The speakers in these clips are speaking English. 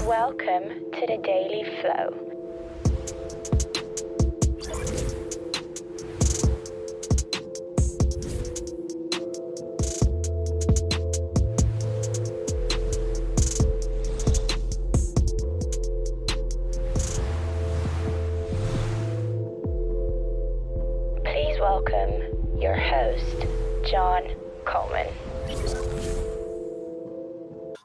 Welcome to the Daily Flow. Please welcome your host, John Coleman.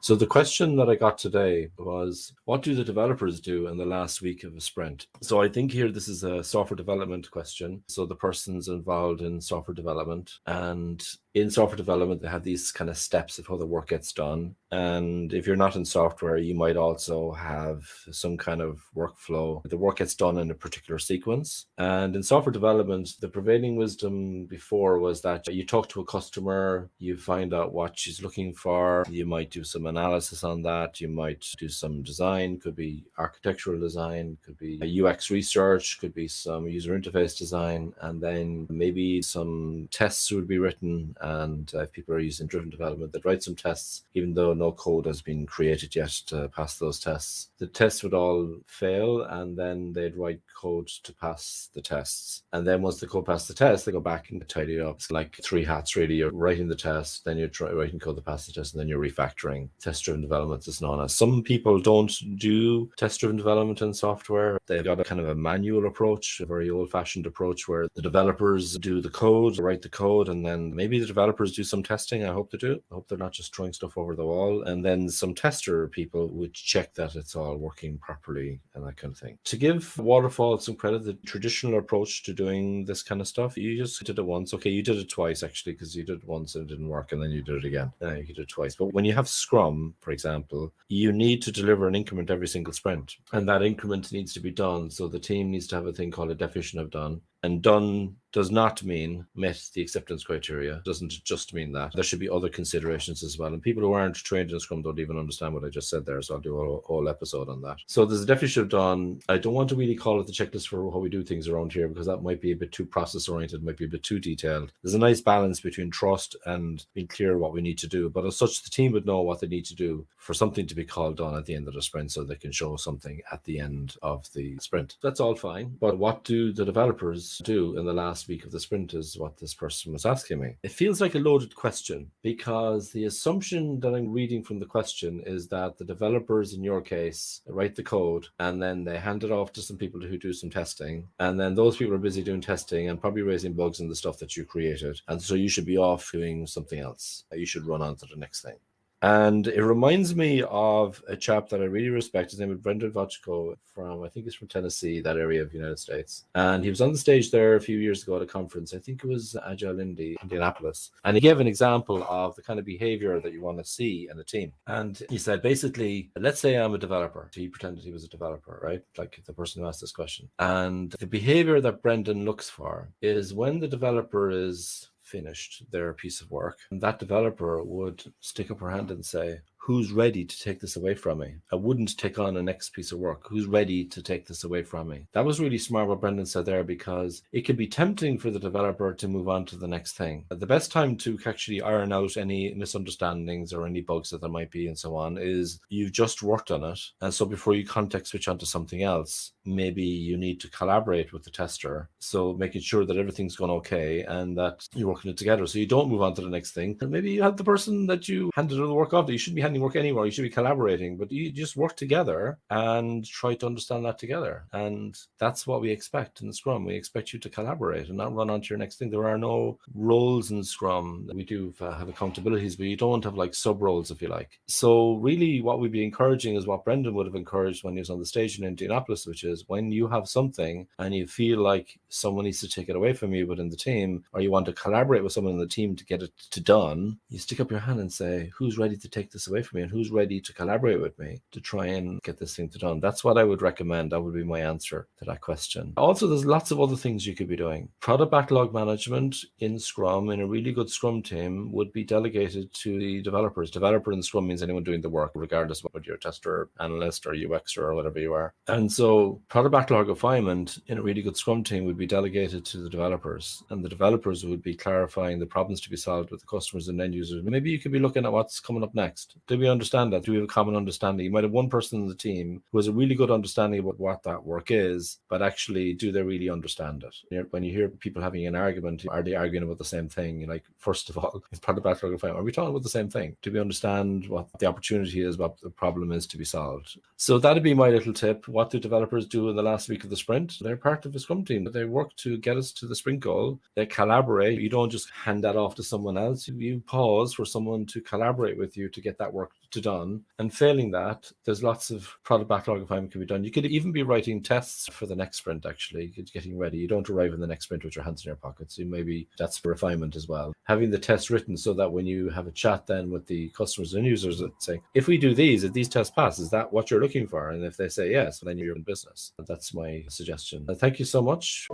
So the question that I got today was, what do the developers do in the last week of a sprint? So I think here this is a software development question. So the person's involved in software development, and in software development, they have these kind of steps of how the work gets done. And if you're not in software, you might also have some kind of workflow. The work gets done in a particular sequence. And in software development, the prevailing wisdom before was that you talk to a customer, you find out what she's looking for, you might do some analysis on that, you might do some design, could be architectural design, could be UX research, could be some user interface design, and then maybe some tests would be written. And if people are using driven development, they'd write some tests, even though no code has been created yet to pass those tests. The tests would all fail, and then they'd write code to pass the tests. And then once the code passed the test, they go back and tidy it up. It's like three hats, really. You're writing the test, then you're writing code to pass the test, and then you're refactoring. Test-driven development is known as. Some people don't do test-driven development in software. They've got a kind of a manual approach, a very old-fashioned approach where the developers do the code, write the code, and then maybe the developers do some testing. I hope they do. I hope they're not just throwing stuff over the wall. And then some tester people would check that it's all working properly and that kind of thing. To give Waterfall some credit, the traditional approach to doing this kind of stuff, you just did it once. Okay, you did it twice actually, because you did it once and it didn't work, and then you did it again. You did it twice. But when you have Scrum, for example, you need to deliver an increment every single sprint, and that increment needs to be done. So the team needs to have a thing called a definition of done. And done does not mean met the acceptance criteria. It doesn't just mean that. There should be other considerations as well. And people who aren't trained in Scrum don't even understand what I just said there. So I'll do a whole episode on that. So there's a definition of done. I don't want to really call it the checklist for how we do things around here, because that might be a bit too process oriented, might be a bit too detailed. There's a nice balance between trust and being clear what we need to do. But as such, the team would know what they need to do for something to be called done at the end of the sprint, so they can show something at the end of the sprint. That's all fine. But what do the developers do in the last week of the sprint is what this person was asking me. It feels like a loaded question, because the assumption that I'm reading from the question is that the developers, in your case, write the code and then they hand it off to some people who do some testing. And then those people are busy doing testing and probably raising bugs in the stuff that you created. And so you should be off doing something else. You should run on to the next thing. And it reminds me of a chap that I really respect. His name is Brendan Vochko from, I think he's from Tennessee, that area of the United States. And he was on the stage there a few years ago at a conference. I think it was Agile Indianapolis. And he gave an example of the kind of behavior that you want to see in a team. And he said, basically, let's say I'm a developer. So he pretended he was a developer, right? Like the person who asked this question. And the behavior that Brendan looks for is when the developer is finished their piece of work, and that developer would stick up her hand and say, who's ready to take this away from me? I wouldn't take on a next piece of work. Who's ready to take this away from me? That was really smart what Brendan said there, because it can be tempting for the developer to move on to the next thing. The best time to actually iron out any misunderstandings or any bugs that there might be and so on is you've just worked on it. And so before you context switch onto something else, maybe you need to collaborate with the tester. So making sure that everything's gone okay and that you're working it together, so you don't move on to the next thing. And maybe you have the person that you handed the work off to. You shouldn't be handing work anywhere. You should be collaborating, but you just work together and try to understand that together. And that's what we expect in Scrum. We expect you to collaborate and not run on to your next thing. There are no roles in Scrum. We do have accountabilities, but you don't have like sub roles, if you like. So really what we'd be encouraging is what Brendan would have encouraged when he was on the stage in Indianapolis, which is when you have something and you feel like someone needs to take it away from you within the team, or you want to collaborate with someone in the team to get it to done, you stick up your hand and say, who's ready to take this away from me and who's ready to collaborate with me to try and get this thing to done? That's what I would recommend. That would be my answer to that question. Also, there's lots of other things you could be doing. Product backlog management in Scrum, in a really good Scrum team, would be delegated to the developers. Developer in Scrum means anyone doing the work, regardless of whether you're a tester, analyst, or UX, or whatever you are. And so product backlog refinement in a really good Scrum team would be delegated to the developers, and the developers would be clarifying the problems to be solved with the customers and end users. Maybe you could be looking at what's coming up next. Do we understand that? Do we have a common understanding? You might have one person in the team who has a really good understanding about what that work is, but actually, do they really understand it? When you hear people having an argument, are they arguing about the same thing? Like, first of all, it's part of backlog of time. Are we talking about the same thing? Do we understand what the opportunity is, what the problem is to be solved? So that'd be my little tip. What do developers do in the last week of the sprint? They're part of a Scrum team. They work to get us to the sprint goal. They collaborate. You don't just hand that off to someone else. You pause for someone to collaborate with you to get that work done. And failing that, there's lots of product backlog of time can be done. You could even be writing tests for the next sprint, actually, getting ready. You don't arrive in the next sprint with your hands in your pockets. So maybe that's for refinement as well. Having the test written so that when you have a chat then with the customers and users that say, if we do these, if these tests pass, is that what you're looking for? And if they say yes, then you're in business. That's my suggestion. Thank you so much.